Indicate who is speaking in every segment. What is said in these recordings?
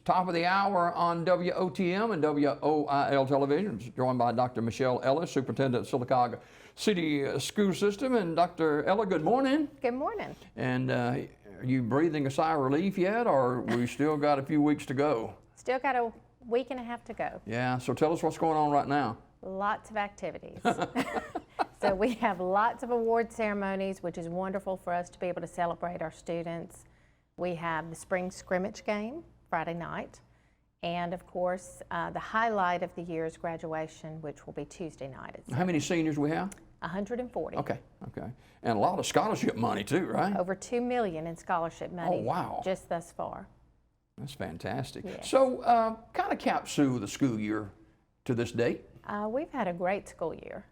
Speaker 1: top of the hour on WOTM and WOIL television. Joined by Dr. Michele Eller, Superintendent of Sylacauga City Schools System. And Dr. Eller, good morning.
Speaker 2: Good morning.
Speaker 1: And are you breathing a sigh of relief yet, or we still got a few weeks to go?
Speaker 2: Still got a week and a half to go.
Speaker 1: Yeah, so tell us what's going on right now.
Speaker 2: Lots of activities. So we have lots of award ceremonies, which is wonderful for us to be able to celebrate our students. We have the spring scrimmage game Friday night, and of course the highlight of the year is graduation, which will be Tuesday night.
Speaker 1: How many seniors we have?
Speaker 2: 140.
Speaker 1: Okay. And a lot of scholarship money too, right?
Speaker 2: Over $2 million in scholarship money.
Speaker 1: Oh, wow.
Speaker 2: Just thus far.
Speaker 1: That's fantastic.
Speaker 2: Yes.
Speaker 1: So kind of capsule the school year to this date.
Speaker 2: We've had a great school year.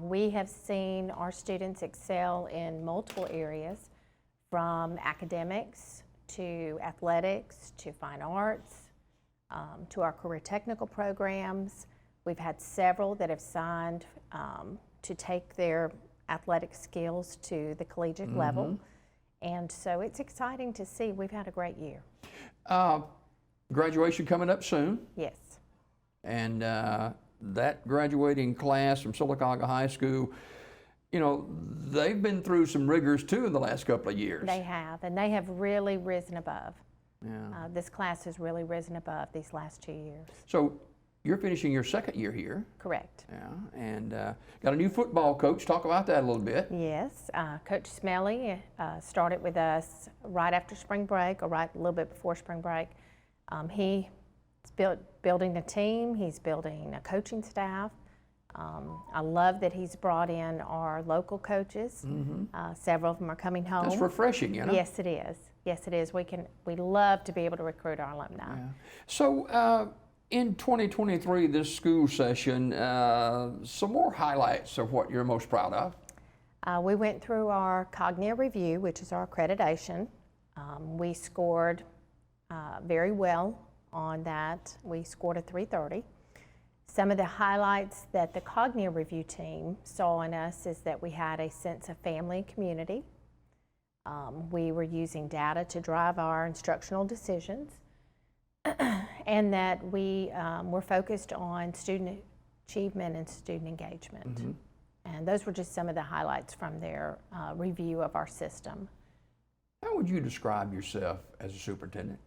Speaker 2: We have seen our students excel in multiple areas, from academics to athletics to fine arts to our career technical programs. We've had several that have signed to take their athletic skills to the collegiate level. And so it's exciting to see. We've had a great year.
Speaker 1: Graduation coming up soon.
Speaker 2: Yes.
Speaker 1: And that graduating class from Sylacauga High School, you know, they've been through some rigors too in the last couple of years.
Speaker 2: They have, and they have really risen above.
Speaker 1: Yeah.
Speaker 2: This class has really risen above these last 2 years.
Speaker 1: So you're finishing your second year here.
Speaker 2: Correct.
Speaker 1: Yeah, and got a new football coach. Talk about that a little bit.
Speaker 2: Yes, Coach Smelly started with us right after spring break, or right a little bit before spring break. He's building a team. He's building a coaching staff. I love that he's brought in our local coaches. Several of them are coming home.
Speaker 1: That's refreshing, you know.
Speaker 2: Yes, it is. Yes, it is. We love to be able to recruit our alumni.
Speaker 1: Yeah. So in 2023, this school session, some more highlights of what you're most proud of.
Speaker 2: We went through our cognitive review, which is our accreditation. We scored very well on that. We scored a 330. Some of the highlights that the cognitive review team saw in us is that we had a sense of family and community. We were using data to drive our instructional decisions, and that we were focused on student achievement and student engagement. And those were just some of the highlights from their review of our system.
Speaker 1: How would you describe yourself as a superintendent?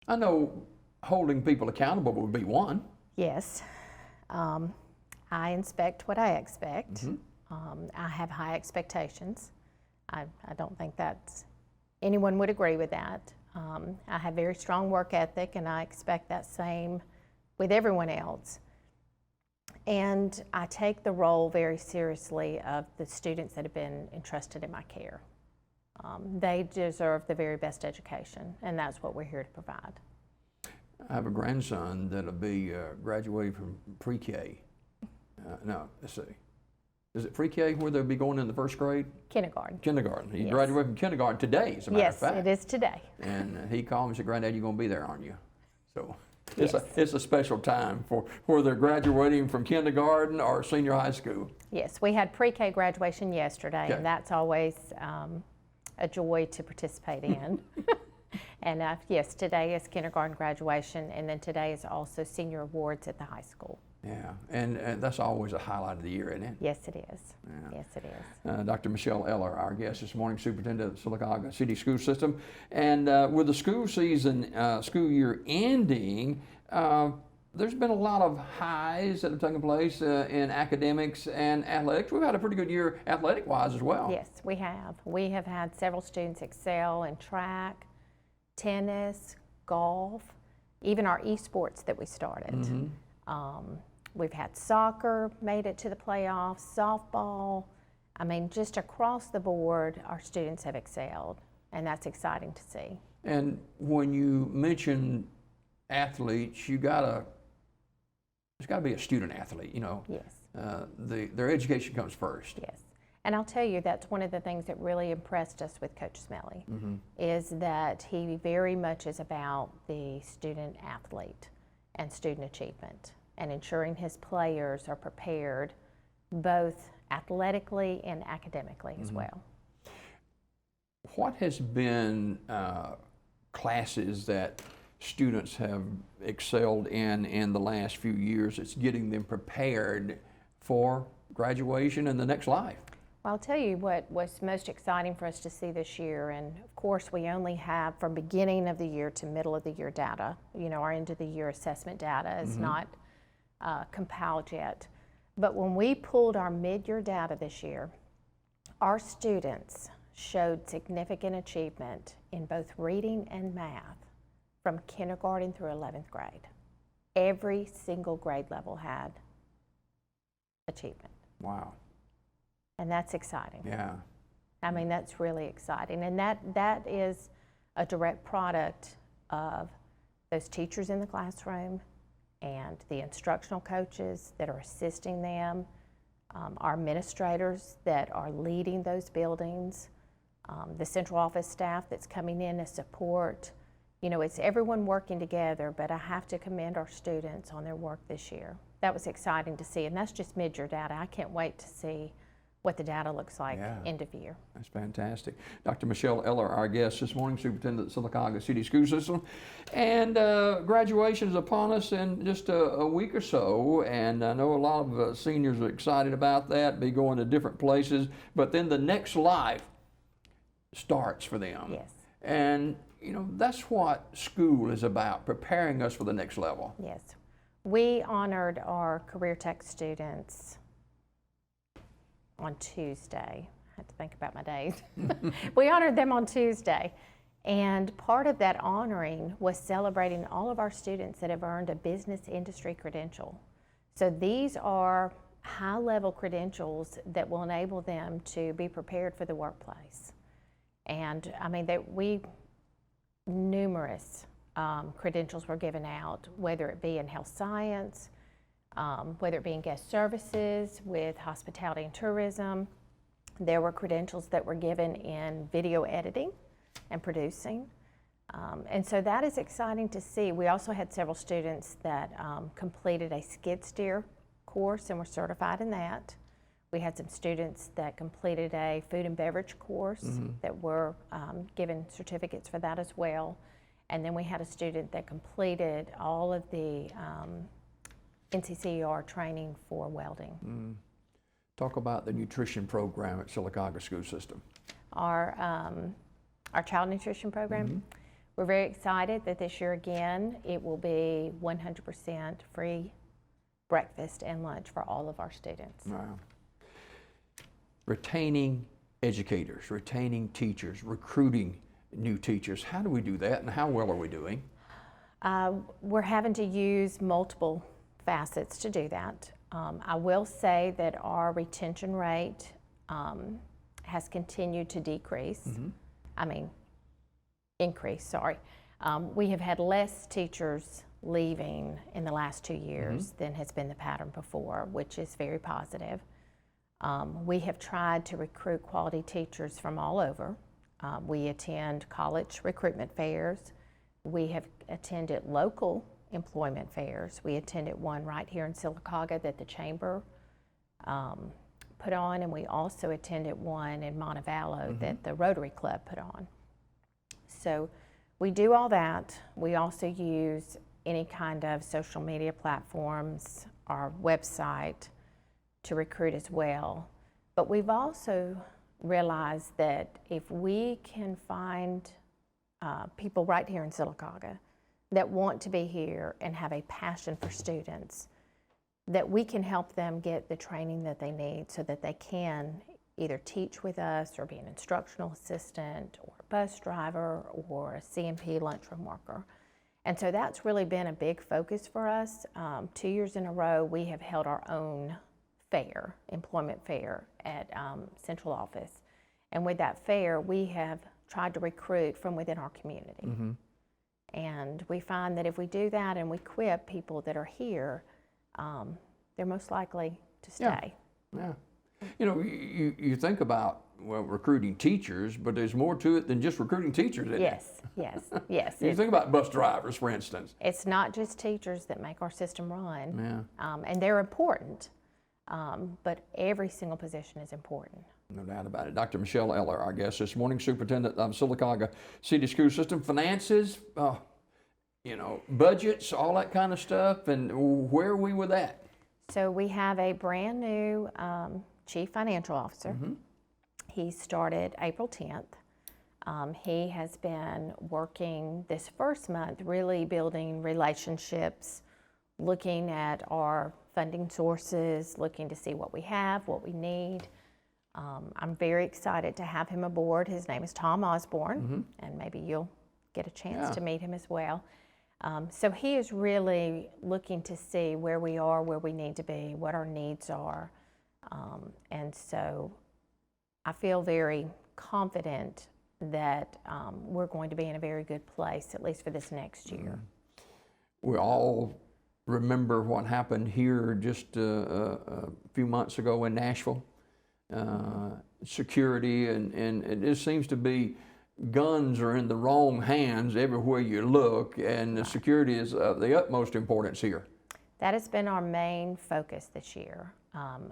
Speaker 1: I know holding people accountable would be one.
Speaker 2: Yes. I inspect what I expect. I have high expectations. I don't think that's, anyone would agree with that. I have very strong work ethic, and I expect that same with everyone else. And I take the role very seriously of the students that have been entrusted in my care. They deserve the very best education, and that's what we're here to provide.
Speaker 1: I have a grandson that'll be graduating from pre-K. No, let's see. Is it pre-K where they'll be going in the first grade?
Speaker 2: Kindergarten.
Speaker 1: Kindergarten. He
Speaker 2: Yes.
Speaker 1: graduated from kindergarten today, as a matter of fact.
Speaker 2: Yes, it is today.
Speaker 1: And he called me and said, "Granddad, you're going to be there, aren't you?" So
Speaker 2: Yes.
Speaker 1: it's a special time for whether they're graduating from kindergarten or senior high school.
Speaker 2: Yes, we had pre-K graduation yesterday,
Speaker 1: Okay.
Speaker 2: and that's always a joy to participate in. And yes, today is kindergarten graduation, and then today is also senior awards at the high school.
Speaker 1: Yeah, and that's always a highlight of the year, isn't it?
Speaker 2: Yes, it is.
Speaker 1: Yeah.
Speaker 2: Yes, it is.
Speaker 1: Dr. Michele Eller, our guest this morning, Superintendent of the Sylacauga City Schools System. And with the school season, school year ending, there's been a lot of highs that have taken place in academics and athletics. We've had a pretty good year athletic-wise as well.
Speaker 2: Yes, we have. We have had several students excel in track, tennis, golf, even our esports that we started. We've had soccer made it to the playoffs, softball. I mean, just across the board, our students have excelled, and that's exciting to see.
Speaker 1: And when you mention athletes, there's got to be a student athlete, you know.
Speaker 2: Yes.
Speaker 1: Their education comes first.
Speaker 2: Yes. And I'll tell you, that's one of the things that really impressed us with Coach Smelly, is that he very much is about the student athlete and student achievement, and ensuring his players are prepared both athletically and academically as well.
Speaker 1: what has been classes that students have excelled in the last few years? It's getting them prepared for graduation and the next life.
Speaker 2: Well, I'll tell you what was most exciting for us to see this year, and of course we only have from beginning of the year to middle of the year data. You know, our end of the year assessment data is not compiled yet. But when we pulled our mid-year data this year, our students showed significant achievement in both reading and math from kindergarten through 11th grade. Every single grade level had achievement.
Speaker 1: Wow.
Speaker 2: And that's exciting.
Speaker 1: Yeah.
Speaker 2: I mean, that's really exciting. And that is a direct product of those teachers in the classroom and the instructional coaches that are assisting them, our administrators that are leading those buildings, the central office staff that's coming in as support. You know, it's everyone working together, but I have to commend our students on their work this year. That was exciting to see, and that's just mid-year data. I can't wait to see what the data looks like end of year.
Speaker 1: That's fantastic. Dr. Michele Eller, our guest this morning, Superintendent of the Sylacauga City Schools System. And graduation is upon us in just a week or so, and I know a lot of seniors are excited about that, be going to different places, but then the next life starts for them.
Speaker 2: Yes.
Speaker 1: And you know, that's what school is about, preparing us for the next level.
Speaker 2: Yes. We honored our career tech students on Tuesday. I had to think about my days. We honored them on Tuesday. And part of that honoring was celebrating all of our students that have earned a business industry credential. So these are high-level credentials that will enable them to be prepared for the workplace. And I mean, numerous credentials were given out, whether it be in health science, whether it be in guest services, with hospitality and tourism. There were credentials that were given in video editing and producing. And so that is exciting to see. We also had several students that completed a skid steer course and were certified in that. We had some students that completed a food and beverage course that were given certificates for that as well. And then we had a student that completed all of the NCCER training for welding.
Speaker 1: Talk about the nutrition program at Sylacauga School System.
Speaker 2: Our child nutrition program, we're very excited that this year again, it will be 100% free breakfast and lunch for all of our students.
Speaker 1: Wow. Retaining educators, retaining teachers, recruiting new teachers. How do we do that, and how well are we doing?
Speaker 2: We're having to use multiple facets to do that. I will say that our retention rate has continued to decrease. Increase, sorry. We have had less teachers leaving in the last 2 years than has been the pattern before, which is very positive. We have tried to recruit quality teachers from all over. We attend college recruitment fairs. We have attended local employment fairs. We attended one right here in Sylacauga that the Chamber put on, and we also attended one in Montevallo that the Rotary Club put on. So we do all that. We also use any kind of social media platforms, our website, to recruit as well. But we've also realized that if we can find people right here in Sylacauga that want to be here and have a passion for students, that we can help them get the training that they need so that they can either teach with us or be an instructional assistant or a bus driver or a CMP lunchroom worker. And so that's really been a big focus for us. 2 years in a row, we have held our own fair, employment fair at central office. And with that fair, we have tried to recruit from within our community. And we find that if we do that and we equip people that are here, they're most likely to stay.
Speaker 1: Yeah. You know, you think about, well, recruiting teachers, but there's more to it than just recruiting teachers, isn't
Speaker 2: Yes, yes, yes.
Speaker 1: You think about bus drivers, for instance.
Speaker 2: It's not just teachers that make our system run,
Speaker 1: Yeah.
Speaker 2: and they're important, but every single position is important.
Speaker 1: No doubt about it. Dr. Michele Eller, our guest this morning, Superintendent of Sylacauga City Schools System. Finances, budgets, all that kind of stuff, and where are we with that?
Speaker 2: So we have a brand new Chief Financial Officer. He started April 10th. He has been working this first month really building relationships, looking at our funding sources, looking to see what we have, what we need. I'm very excited to have him aboard. His name is Tom Osborne, and maybe you'll get a chance to meet him as well. So he is really looking to see where we are, where we need to be, what our needs are. And so I feel very confident that we're going to be in a very good place, at least for this next year.
Speaker 1: We all remember what happened here just a few months ago in Nashville. Security, and it just seems to be guns are in the wrong hands everywhere you look, and the security is of the utmost importance here.
Speaker 2: That has been our main focus this year,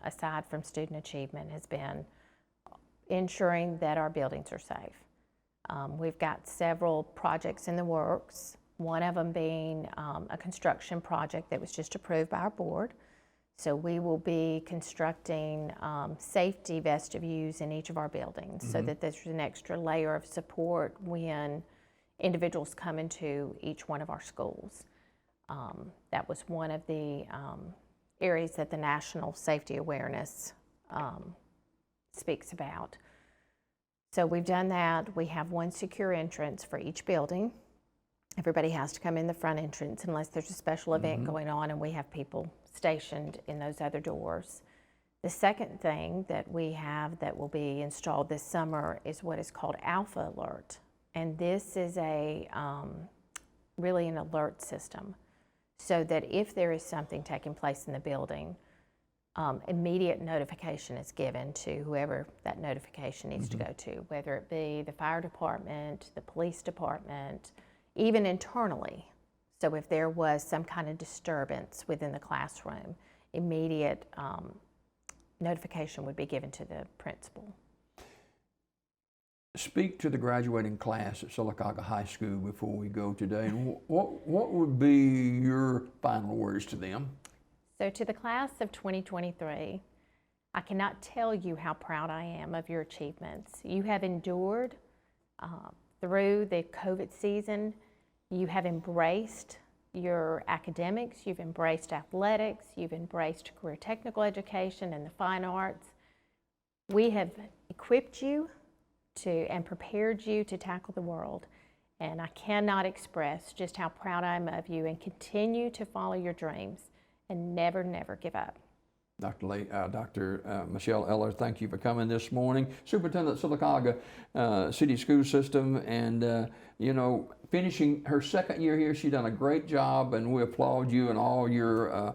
Speaker 2: aside from student achievement, has been ensuring that our buildings are safe. We've got several projects in the works, one of them being a construction project that was just approved by our board. So we will be constructing safety vestibules in each of our buildings so that there's an extra layer of support when individuals come into each one of our schools. That was one of the areas that the National Safety Awareness speaks about. So we've done that. We have one secure entrance for each building. Everybody has to come in the front entrance unless there's a special event going on, and we have people stationed in those other doors. The second thing that we have that will be installed this summer is what is called Alpha Alert. And this is a really an alert system so that if there is something taking place in the building, immediate notification is given to whoever that notification needs to go to, whether it be the fire department, the police department, even internally. So if there was some kind of disturbance within the classroom, immediate notification would be given to the principal.
Speaker 1: Speak to the graduating class at Sylacauga High School before we go today. And what would be your final words to them?
Speaker 2: So to the class of 2023, I cannot tell you how proud I am of your achievements. You have endured through the COVID season. You have embraced your academics, you've embraced athletics, you've embraced career technical education and the fine arts. We have equipped you and prepared you to tackle the world. And I cannot express just how proud I am of you, and continue to follow your dreams and never, never give up. Dr.
Speaker 1: Michele Eller, thank you for coming this morning. Superintendent of Sylacauga City Schools System, and finishing her second year here. She's done a great job, and we applaud you and all your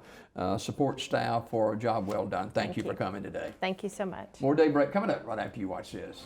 Speaker 1: support staff for a job well done. Thank you for coming today.
Speaker 2: Thank you so much.
Speaker 1: More Daybreak coming up right after you watch this.